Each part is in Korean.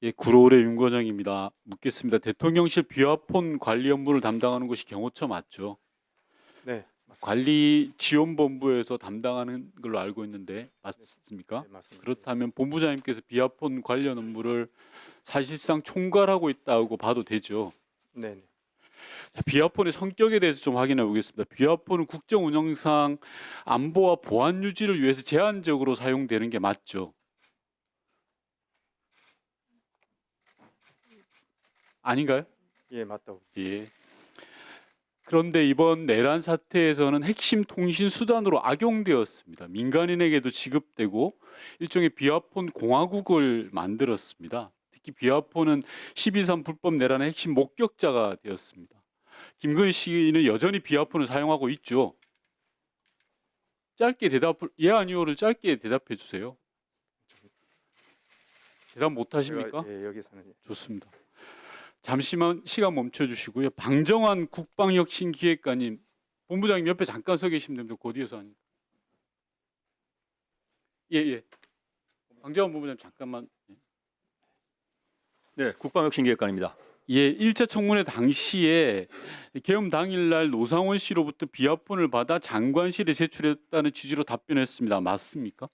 예, 구로울의 윤 과장입니다. 묻겠습니다. 대통령실 비화폰 관리 업무를 담당하는 것이 경호처 맞죠? 네, 맞습니다. 관리지원본부에서 담당하는 걸로 알고 있는데 맞습니까? 네, 맞습니다. 그렇다면 본부장님께서 비화폰 관련 업무를 사실상 총괄하고 있다고 봐도 되죠. 네, 네. 자, 비화폰의 성격에 대해서 좀 확인해 보겠습니다. 비화폰은 국정 운영상 안보와 보안 유지를 위해서 제한적으로 사용되는 게 맞죠? 아닌가요? 예, 맞다고. 예. 그런데 이번 내란 사태에서는 핵심 통신 수단으로 악용되었습니다. 민간인에게도 지급되고 일종의 비화폰 공화국을 만들었습니다. 특히 비화폰은 12.3 불법 내란의 핵심 목격자가 되었습니다. 김건희 씨는 여전히 비화폰을 사용하고 있죠. 짧게 예 아니오를 짧게 대답해 주세요. 대답 못 하십니까? 제가, 예, 여기서는 좋습니다. 잠시만 시간 멈춰 주시고요. 방정환 국방혁신기획관님, 본부장님 옆에 잠깐 서 계시면 됩니다. 그 뒤에서 하니까. 예. 방정환 본부장님 잠깐만. 네, 국방혁신기획관입니다. 예, 1차 청문회 당시에 계엄 당일날 노상원 씨로부터 비화폰을 받아 장관실에 제출했다는 취지로 답변했습니다. 맞습니까?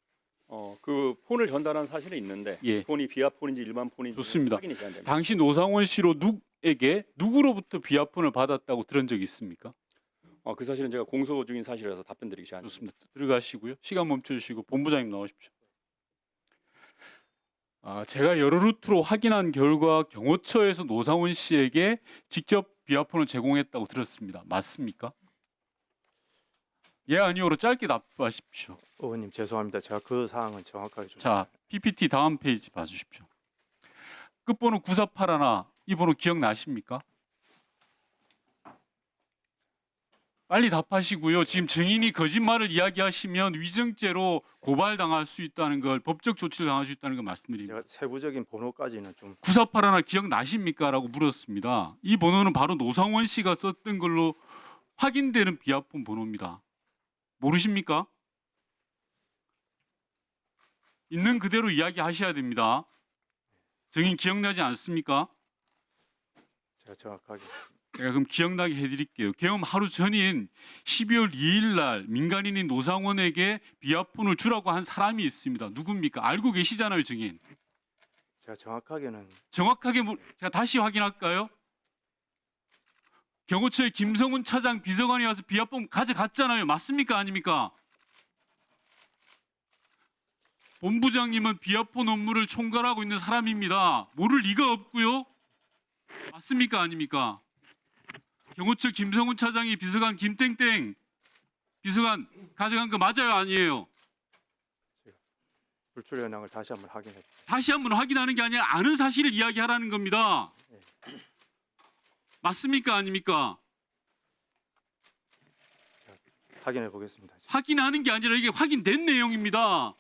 그 폰을 전달한 사실은 있는데 예. 폰이 비화폰인지 일반 폰인지 좋습니다. 확인이 제한됩니다. 당시 노상원 씨로 누구로부터 비화폰을 받았다고 들은 적이 있습니까? 그 사실은 제가 공소 중인 사실이라서 답변드리기 제한됩니다. 좋습니다. 들어가시고요. 시간 멈춰 주시고 본부장님 나오십시오. 제가 여러 루트로 확인한 결과 경호처에서 노상원 씨에게 직접 비화폰을 제공했다고 들었습니다. 맞습니까? 예 아니오로 짧게 답하십시오. 의원님 죄송합니다. 제가 그 사항은 정확하게 좀. 자, PPT 다음 페이지 봐주십시오. 끝번호 9481, 이 번호 기억나십니까? 빨리 답하시고요. 지금 증인이 거짓말을 이야기하시면 위증죄로 고발당할 수 있다는 걸, 법적 조치를 당할 수 있다는 걸 말씀드립니다. 제가 세부적인 번호까지는 좀. 9481 기억나십니까? 라고 물었습니다. 이 번호는 바로 노상원 씨가 썼던 걸로 확인되는 비화폰 번호입니다. 모르십니까? 있는 그대로 이야기하셔야 됩니다. 증인 기억나지 않습니까? 제가 정확하게. 제가 그럼 기억나게 해드릴게요. 계엄 하루 전인 12월 2일 날 민간인인 노상원에게 비화폰을 주라고 한 사람이 있습니다. 누굽니까? 알고 계시잖아요, 증인. 제가 정확하게는. 정확하게 제가 다시 확인할까요? 경호처의 김성훈 차장 비서관이 와서 비화폰 가져갔잖아요. 맞습니까? 아닙니까? 본부장님은 비화폰 업무를 총괄하고 있는 사람입니다. 모를 리가 없고요. 맞습니까? 아닙니까? 경호처 김성훈 차장이 비서관 김땡땡 비서관 가져간 거 맞아요? 아니에요? 불출 현황을 다시 한번 확인해. 다시 한번 확인하는 게 아니라 아는 사실을 이야기하라는 겁니다. 맞습니까? 아닙니까? 확인해 보겠습니다. 확인하는 게 아니라 이게 확인된 내용입니다.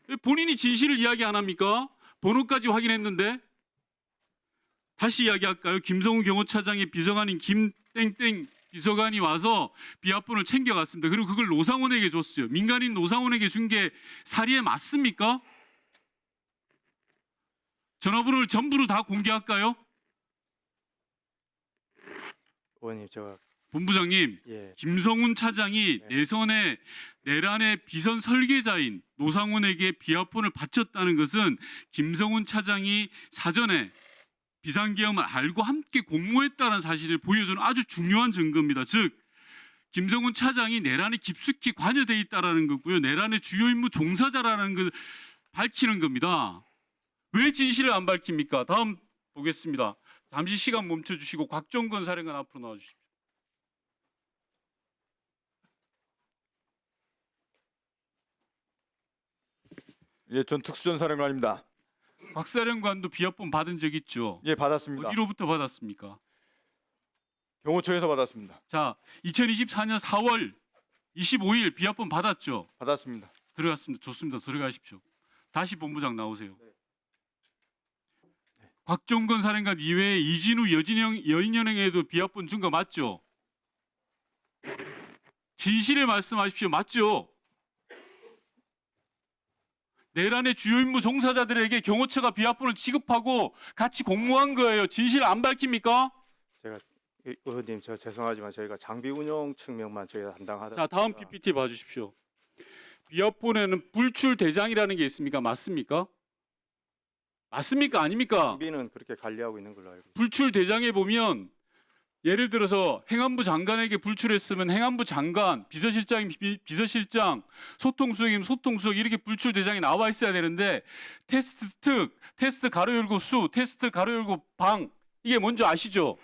왜 본인이 진실을 이야기 안 합니까? 번호까지 확인했는데. 다시 이야기할까요? 김성훈 경호차장의 비서관인 김땡땡 비서관이 와서 비화폰을 챙겨갔습니다. 그리고 그걸 노상원에게 줬어요. 민간인 노상원에게 준 게 사리에 맞습니까? 전화번호를 전부를 다 공개할까요? 의원님 제가. 본부장님, 예. 김성훈 차장이 네. 내란의 비선 설계자인 노상원에게 비화폰을 바쳤다는 것은 김성훈 차장이 사전에 비상계엄을 알고 함께 공모했다는 사실을 보여주는 아주 중요한 증거입니다. 즉 김성훈 차장이 내란에 깊숙이 관여돼 있다라는 거고요. 내란의 주요 임무 종사자라는 걸 밝히는 겁니다. 왜 진실을 안 밝힙니까? 다음 보겠습니다. 잠시 시간 멈춰주시고 곽종건 사령관 앞으로 나와주십시오. 예, 전 특수전사령관입니다. 곽 사령관도 비화폰 받은 적 있죠? 예, 받았습니다. 어디로부터 받았습니까? 경호처에서 받았습니다. 자, 2024년 4월 25일 비화폰 받았죠? 받았습니다. 들어갔습니다. 좋습니다. 들어가십시오. 다시 본부장 나오세요. 곽종건 사령관 이외에 이진우 여인연행에도 비화폰 준 거 맞죠? 진실을 말씀하십시오. 맞죠? 내란의 주요 임무 종사자들에게 경호처가 비합본을 지급하고 같이 공모한 거예요. 진실 안 밝힙니까? 제가 의원님 저 죄송하지만 저희가 장비 운영 측면만 저희가 담당하다. 자, 다음 PPT 봐주십시오. 비합본에는 불출 대장이라는 게 있습니까? 맞습니까? 맞습니까? 아닙니까? 장비는 그렇게 관리하고 있는 걸로 알고 있습니다. 불출 대장에 보면 예를 들어서 행안부 장관에게 불출했으면 행안부 장관, 비서실장이면 비서실장, 소통수석이면 소통수석 이렇게 불출 대장이 나와 있어야 되는데 테스트 특, 테스트 가로 열고 수, 테스트 가로 열고 방 이게 뭔지 아시죠?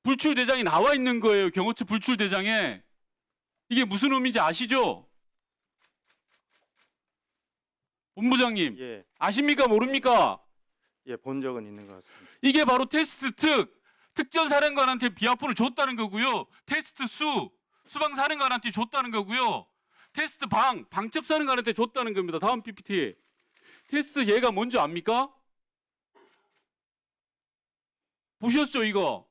불출 대장이 나와 있는 거예요. 경호처 불출 대장에. 이게 무슨 의미인지 아시죠? 본부장님 예, 아십니까? 모릅니까? 예, 본 적은 있는 것 같습니다. 이게 바로 테스트 특, 특전사령관한테 비합본을 줬다는 거고요. 테스트 수, 수방사령관한테 줬다는 거고요. 테스트 방, 방첩사령관한테 줬다는 겁니다. 다음 PPT. 테스트 얘가 뭔지 압니까? 보셨죠 이거?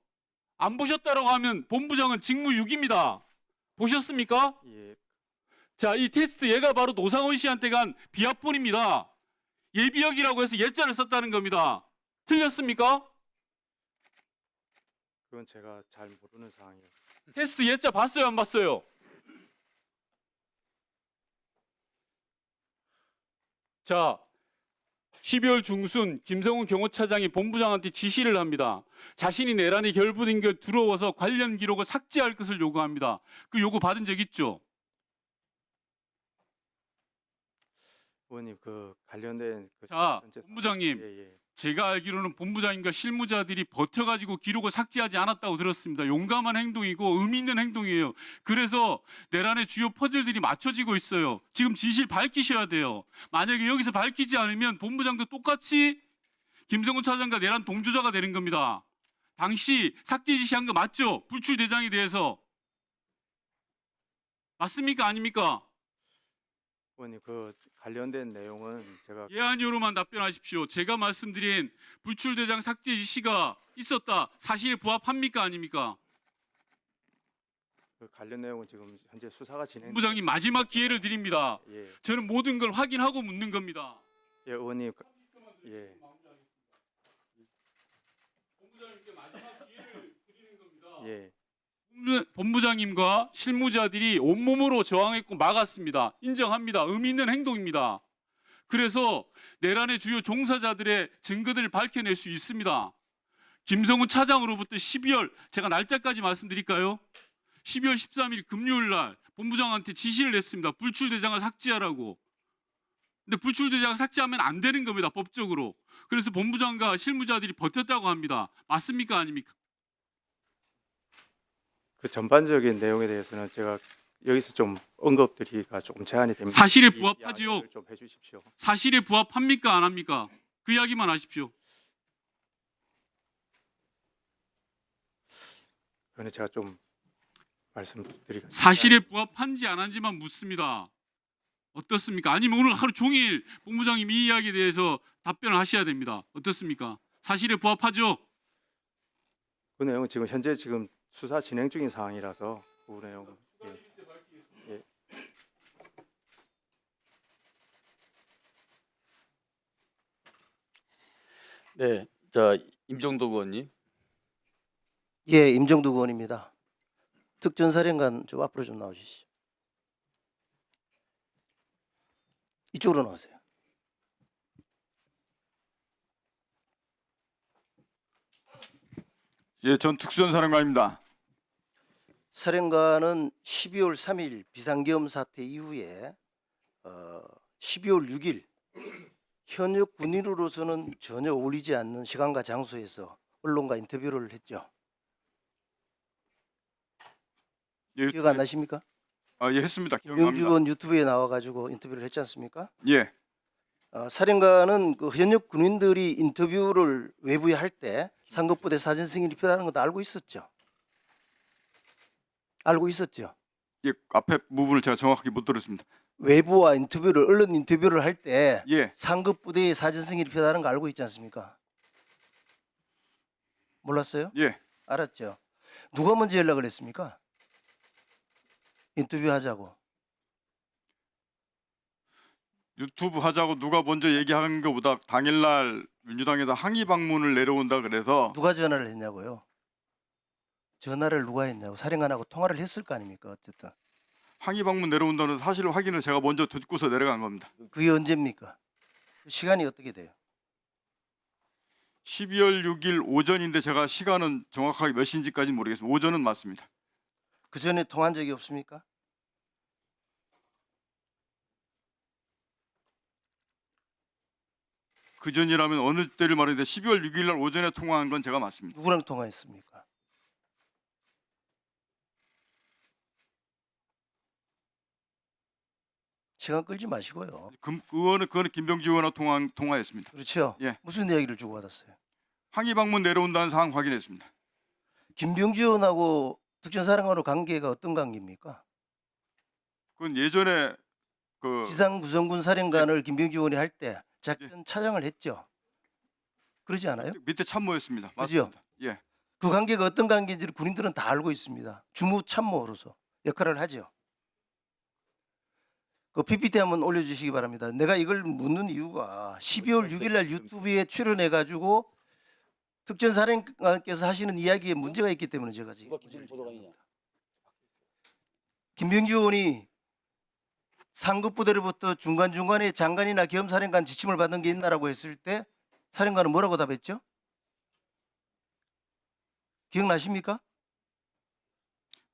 안 보셨다라고 하면 본부장은 직무유기입니다. 보셨습니까? 예, 자, 이 테스트 얘가 바로 노상원 씨한테 간 비합본입니다. 예비역이라고 해서 예자를 썼다는 겁니다. 틀렸습니까? 그건 제가 잘 모르는 상황이에요. 테스트 예자 봤어요, 안 봤어요? 자, 12월 중순 김성훈 경호차장이 본부장한테 지시를 합니다. 자신이 내란에 결부된 게 두려워서 관련 기록을 삭제할 것을 요구합니다. 그 요구 받은 적 있죠? 의원님 그 관련된 그 자, 현재 본부장님. 예, 예. 제가 알기로는 본부장님과 실무자들이 버텨가지고 기록을 삭제하지 않았다고 들었습니다. 용감한 행동이고 의미 있는 행동이에요. 그래서 내란의 주요 퍼즐들이 맞춰지고 있어요. 지금 진실 밝히셔야 돼요. 만약에 여기서 밝히지 않으면 본부장도 똑같이 김성훈 차장과 내란 동조자가 되는 겁니다. 당시 삭제 지시한 거 맞죠? 불출 대장에 대해서. 맞습니까? 아닙니까? 의원님 그 관련된 내용은 제가 예 아니오로만 답변하십시오. 제가 말씀드린 불출대장 삭제 지시가 있었다. 사실에 부합합니까? 아닙니까? 그 관련 내용은 지금 현재 수사가 진행. 본부장님 마지막 기회를 드립니다. 예, 저는 모든 걸 확인하고 묻는 겁니다. 예, 의원님 예, 본부장님께 마지막 기회를 드리는 겁니다. 예, 본부장님과 실무자들이 온몸으로 저항했고 막았습니다. 인정합니다. 의미 있는 행동입니다. 그래서 내란의 주요 종사자들의 증거들을 밝혀낼 수 있습니다. 김성훈 차장으로부터 12월 제가 날짜까지 말씀드릴까요? 12월 13일 금요일 날 본부장한테 지시를 냈습니다. 불출대장을 삭제하라고. 근데 불출대장을 삭제하면 안 되는 겁니다. 법적으로. 그래서 본부장과 실무자들이 버텼다고 합니다. 맞습니까? 아닙니까? 그 전반적인 내용에 대해서는 제가 여기서 좀 언급드리기가 조금 제한이 됩니다. 사실에 이 부합하지요? 양해를 좀 해주십시오. 사실에 부합합니까? 안 합니까? 그 이야기만 하십시오. 그거는 제가 좀 말씀드리겠습니다. 사실에 부합한지 안 한지만 묻습니다. 어떻습니까? 아니면 오늘 하루 종일 본부장님 이 이야기에 대해서 답변을 하셔야 됩니다. 어떻습니까? 사실에 부합하죠? 그 내용은 지금 현재 지금 수사 진행 중인 상황이라서 그 내용은 예, 예. 네, 자 임종덕 의원님. 예, 임정두 의원입니다. 특전사령관 좀 앞으로 좀 나오시죠. 이쪽으로 나오세요. 예, 전 특수전사령관입니다. 사령관은 12월 3일 비상계엄 사태 이후에 12월 6일 현역 군인으로서는 전혀 어울리지 않는 시간과 장소에서 언론과 인터뷰를 했죠. 예, 기억 안 나십니까? 예, 했습니다. 김영주 기억납니다. 의원 유튜브에 나와가지고 인터뷰를 했지 않습니까? 예, 사령관은 그 현역 군인들이 인터뷰를 외부에 할 때 상급부대 사진 승인이 필요하는 것도 알고 있었죠. 알고 있었죠. 예, 앞에 부분을 제가 정확하게 못 들었습니다. 외부와 인터뷰를 언론 인터뷰를 할 때 예, 상급부대의 사진 승인이 필요하는 거 알고 있지 않습니까? 몰랐어요? 예, 알았죠. 누가 먼저 연락을 했습니까? 인터뷰하자고. 유튜브 하자고 누가 먼저 얘기한 것보다 당일날 민주당에서 항의 방문을 내려온다 그래서 누가 전화를 했냐고요? 전화를 누가 했냐고 사령관하고 통화를 했을 거 아닙니까? 어쨌든 항의 방문 내려온다는 사실 확인을 제가 먼저 듣고서 내려간 겁니다. 그게 언제입니까? 시간이 어떻게 돼요? 12월 6일 오전인데 제가 시간은 정확하게 몇 시인지까지는 모르겠습니다. 오전은 맞습니다. 그 전에 통화한 적이 없습니까? 그 전이라면 어느 때를 말했는데 12월 6일 날 오전에 통화한 건 제가 맞습니다. 누구랑 통화했습니까? 시간 끌지 마시고요. 그거는 김병지 의원하고 통화했습니다. 그렇죠? 예. 무슨 이야기를 주고받았어요? 항의 방문 내려온다는 사항 확인했습니다. 김병지 의원하고 특전사령관으로 관계가 어떤 관계입니까? 그건 예전에 그 지상구성군 사령관을 김병지 의원이 할 때 작전 차장을 했죠. 그러지 않아요? 밑에 참모였습니다. 그죠? 맞습니다. 예. 그 관계가 어떤 관계인지를 군인들은 다 알고 있습니다. 주무 참모로서 역할을 하죠. 그 PPT 한번 올려주시기 바랍니다. 내가 이걸 묻는 이유가 12월 6일 날 유튜브에 출연해 가지고 특전사령관께서 하시는 이야기에 문제가 있기 때문에 제가 지금 김병지 의원이 상급 부대로부터 중간중간에 장관이나 겸사령관 지침을 받는 게 있나라고 했을 때 사령관은 뭐라고 답했죠? 기억나십니까?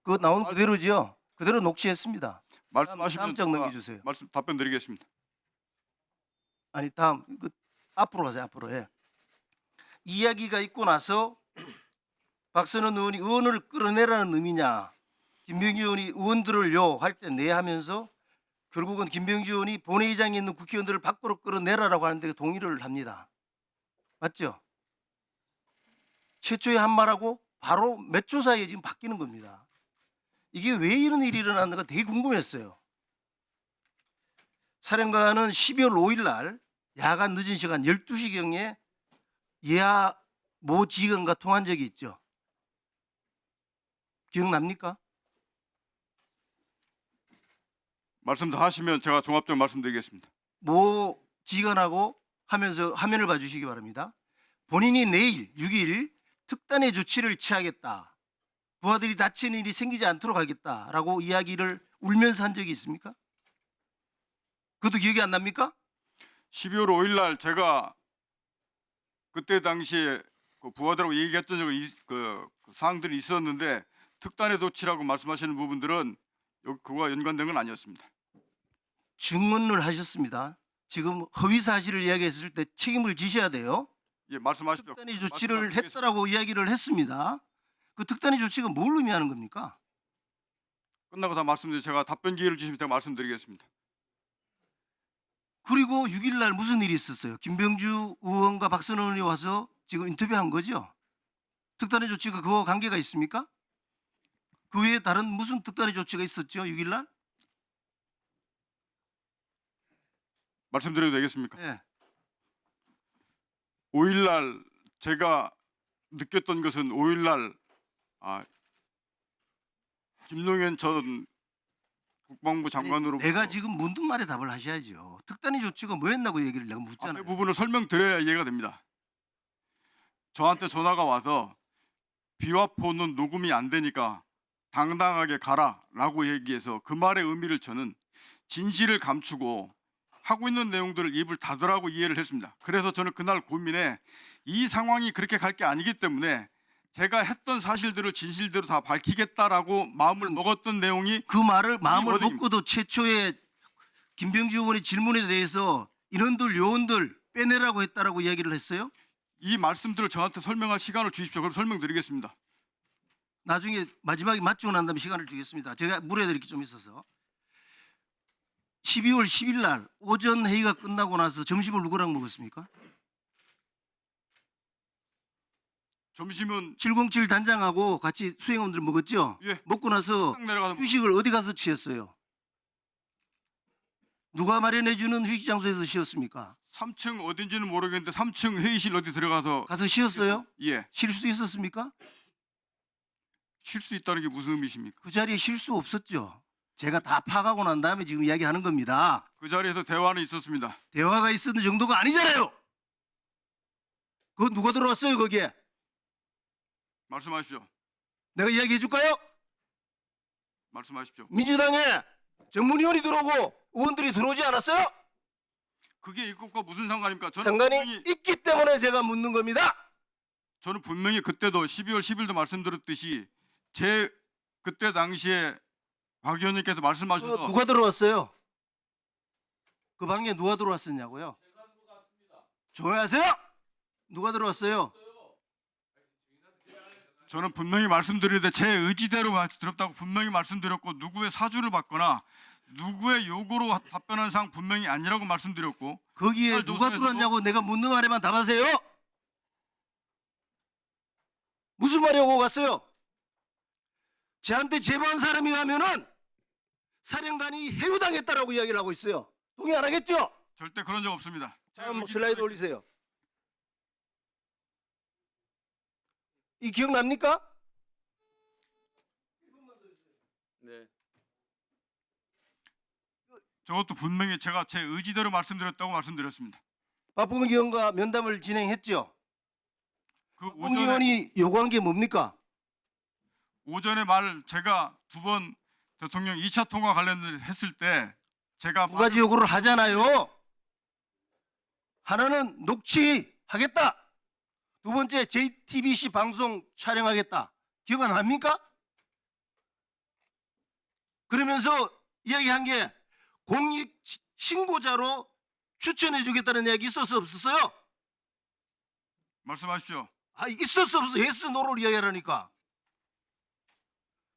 그거 나온 그대로죠. 그대로 녹취했습니다. 말씀하시면 다음 장 넘겨주세요. 답변 드리겠습니다. 아니 다음 앞으로 가세요. 앞으로. 예. 이야기가 있고 나서 박선원 의원이 의원을 끌어내라는 의미냐, 김병지 의원이 의원들을요 할 때 네 하면서 결국은 김병지 의원이 본회의장에 있는 국회의원들을 밖으로 끌어내라라고 하는데 동의를 합니다. 맞죠? 최초의 한 말하고 바로 몇 초 사이에 지금 바뀌는 겁니다. 이게 왜 이런 일이 일어났는가 되게 궁금했어요. 사령관은 12월 5일 날 야간 늦은 시간 12시경에 예하 모 지휘관과 통화한 적이 있죠. 기억납니까? 말씀 다 하시면 제가 종합적으로 말씀드리겠습니다. 모 지휘관하고 하면서 화면을 봐주시기 바랍니다. 본인이 내일 6일 특단의 조치를 취하겠다. 부하들이 다치는 일이 생기지 않도록 하겠다라고 이야기를 울면서 한 적이 있습니까? 그것도 기억이 안 납니까? 12월 5일 날 제가 그때 당시에 그 부하들하고 얘기했던 적이 그 사항들이 있었는데 특단의 조치라고 말씀하시는 부분들은 그거와 연관된 건 아니었습니다. 증언을 하셨습니다. 지금 허위 사실을 이야기했을 때 책임을 지셔야 돼요. 예, 말씀하시죠. 특단의 조치를 말씀드리겠습니다. 했다라고 이야기를 했습니다. 그 특단의 조치가 뭘 의미하는 겁니까? 끝나고 다 말씀드리고 제가 답변 기회를 주시면 제가 말씀드리겠습니다. 그리고 6일 날 무슨 일이 있었어요? 김병주 의원과 박선원 의원이 와서 지금 인터뷰한 거죠. 특단의 조치가 그거와 관계가 있습니까? 그 외에 다른 무슨 특단의 조치가 있었죠? 6일 날? 말씀드려도 되겠습니까? 네. 5일 날 제가 느꼈던 것은 5일 날 김용현 전 국방부 장관으로부터 내가 지금 묻는 말에 답을 하셔야죠. 특단의 조치가 뭐였나고 얘기를 내가 앞에 묻잖아요. 부분을 설명드려야 이해가 됩니다. 저한테 전화가 와서 비화포는 녹음이 안 되니까 당당하게 가라라고 얘기해서 그 말의 의미를 저는 진실을 감추고 하고 있는 내용들을 입을 닫으라고 이해를 했습니다. 그래서 저는 그날 고민에 이 상황이 그렇게 갈 게 아니기 때문에 제가 했던 사실들을 진실대로 다 밝히겠다라고 마음을 먹었던 내용이 그 말을 마음을 워딩입니다. 먹고도 최초에 김병주 의원의 질문에 대해서 인원들 요원들 빼내라고 했다라고 이야기를 했어요. 이 말씀들을 저한테 설명할 시간을 주십시오. 그럼 설명드리겠습니다. 나중에 마지막에 맞추고 난 다음에 시간을 주겠습니다. 제가 물어드릴 게 좀 있어서 12월 10일 날 오전 회의가 끝나고 나서 점심을 누구랑 먹었습니까? 점심은 707 단장하고 같이 수행원들 먹었죠? 예. 먹고 나서 딱 내려가서 휴식을 어디 가서 취했어요? 누가 마련해주는 휴식 장소에서 쉬었습니까? 3층 어딘지는 모르겠는데 3층 회의실 어디 들어가서 가서 쉬었어요? 예, 쉴 수 있었습니까? 쉴 수 있다는 게 무슨 의미십니까? 그 자리에 쉴 수 없었죠. 제가 다 파악하고 난 다음에 지금 이야기하는 겁니다. 그 자리에서 대화는 있었습니다. 대화가 있었는 정도가 아니잖아요. 그거 누가 들어왔어요 거기에? 말씀하십시오. 내가 이야기해 줄까요? 말씀하십시오. 민주당에 전문위원이 들어오고 의원들이 들어오지 않았어요? 그게 입국과 무슨 상관입니까? 상관이 있기 때문에 제가 묻는 겁니다. 저는 분명히 그때도 12월 10일도 말씀드렸듯이 제 그때 당시에 박 의원님께서 말씀하셔서 누가 들어왔어요? 그 방에 누가 들어왔었냐고요? 조용히 하세요. 누가 들어왔어요? 저는 분명히 말씀드리는데 제 의지대로 들었다고 분명히 말씀드렸고 누구의 사주를 받거나 누구의 요구로 답변한 사항 분명히 아니라고 말씀드렸고 거기에 누가 들어왔냐고 내가 묻는 말에만 답하세요. 무슨 말이 오고 갔어요? 저한테 제보한 사람이 가면은 사령관이 해유당했다라고 이야기를 하고 있어요. 동의 안 하겠죠? 절대 그런 적 없습니다. 다음 슬라이드 올리세요. 이 기억납니까? 네. 저것도 분명히 제가 제 의지대로 말씀드렸다고 말씀드렸습니다. 박봉기 의원과 면담을 진행했죠. 그 박봉기 의원이 요구한 게 뭡니까? 오전에 제가 두 번 대통령 2차 통화 관련해서 했을 때 제가 두 가지 요구를 하잖아요. 하나는 녹취하겠다. 두 번째 JTBC 방송 촬영하겠다. 기억 안 납니까? 그러면서 이야기한 게 공익 신고자로 추천해 주겠다는 이야기 있었어 없었어요? 말씀하십시오. 아, 있었어 없었어? 예스 노를 이야기하라니까.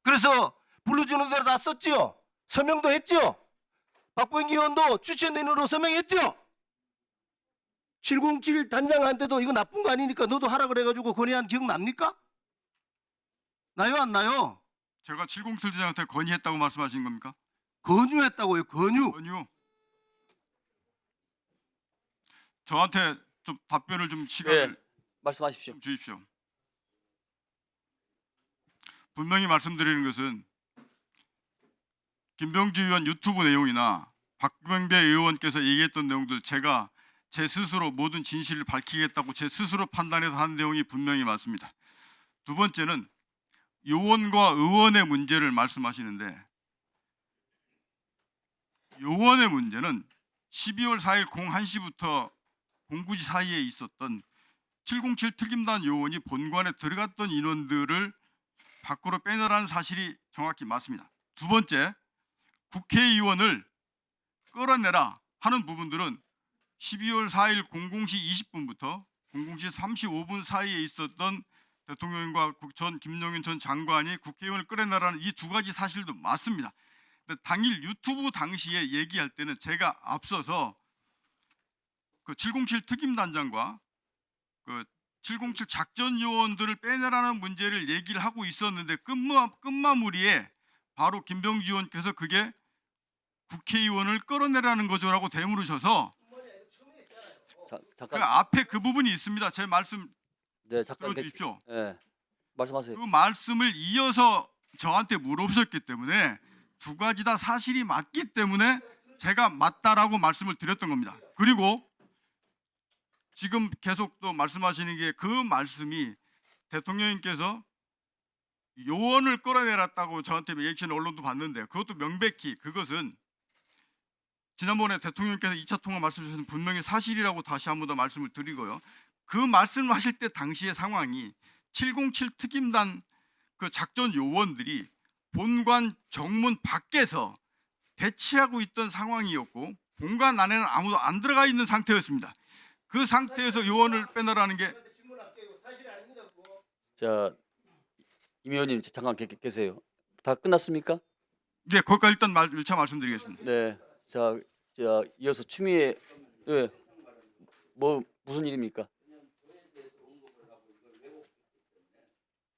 그래서 불러주는 대로 다 썼죠. 서명도 했죠. 박봉기 의원도 추천인으로 서명했죠. 707 단장한테도 이거 나쁜 거 아니니까 너도 하라 그래가지고 건의한 기억 납니까? 나요 안 나요? 제가 707 대장한테 건의했다고 말씀하신 겁니까? 건유했다고요. 건유. 건의. 저한테 좀 답변을 좀 시간을 말씀하십시오. 좀 주십시오. 분명히 말씀드리는 것은 김병주 의원 유튜브 내용이나 박병대 의원께서 얘기했던 내용들 제가 제 스스로 모든 진실을 밝히겠다고 제 스스로 판단해서 한 내용이 분명히 맞습니다. 두 번째는 요원과 의원의 문제를 말씀하시는데 요원의 문제는 12월 4일 01시부터 공구지 사이에 있었던 707 특임단 요원이 본관에 들어갔던 인원들을 밖으로 빼내라는 사실이 정확히 맞습니다. 두 번째, 국회의원을 끌어내라 하는 부분들은 12월 4일 00시 20분부터 00시 35분 사이에 있었던 대통령과 전 김용인 전 장관이 국회의원을 끌어내라는 이 두 가지 사실도 맞습니다. 근데 당일 유튜브 당시에 얘기할 때는 제가 앞서서 그 707 특임단장과 그 707 작전 요원들을 빼내라는 문제를 얘기를 하고 있었는데 끝마무리에 바로 김병주 의원께서 그게 국회의원을 끌어내라는 거죠라고 대물으셔서 잠깐. 그 앞에 그 부분이 있습니다. 제 말씀 네, 잠깐. 들어주십시오. 네. 말씀하세요. 그 말씀을 이어서 저한테 물어보셨기 때문에 두 가지 다 사실이 맞기 때문에 제가 맞다라고 말씀을 드렸던 겁니다. 그리고 지금 계속 또 말씀하시는 게 그 말씀이 대통령님께서 요원을 끌어내렸다고 저한테 리액션 언론도 봤는데 그것도 명백히 그것은 지난번에 대통령께서 2차 통화 말씀 주신 분명히 사실이라고 다시 한 번 더 말씀을 드리고요. 그 말씀을 하실 때 당시의 상황이 707 특임단 그 작전 요원들이 본관 정문 밖에서 대치하고 있던 상황이었고 본관 안에는 아무도 안 들어가 있는 상태였습니다. 그 상태에서 요원을 빼내라는 게 자, 임 의원님 잠깐 계세요. 다 끝났습니까? 네, 거기까지 일단 1차 말씀드리겠습니다. 네. 자, 이어서 추미애 뭐 무슨 일입니까?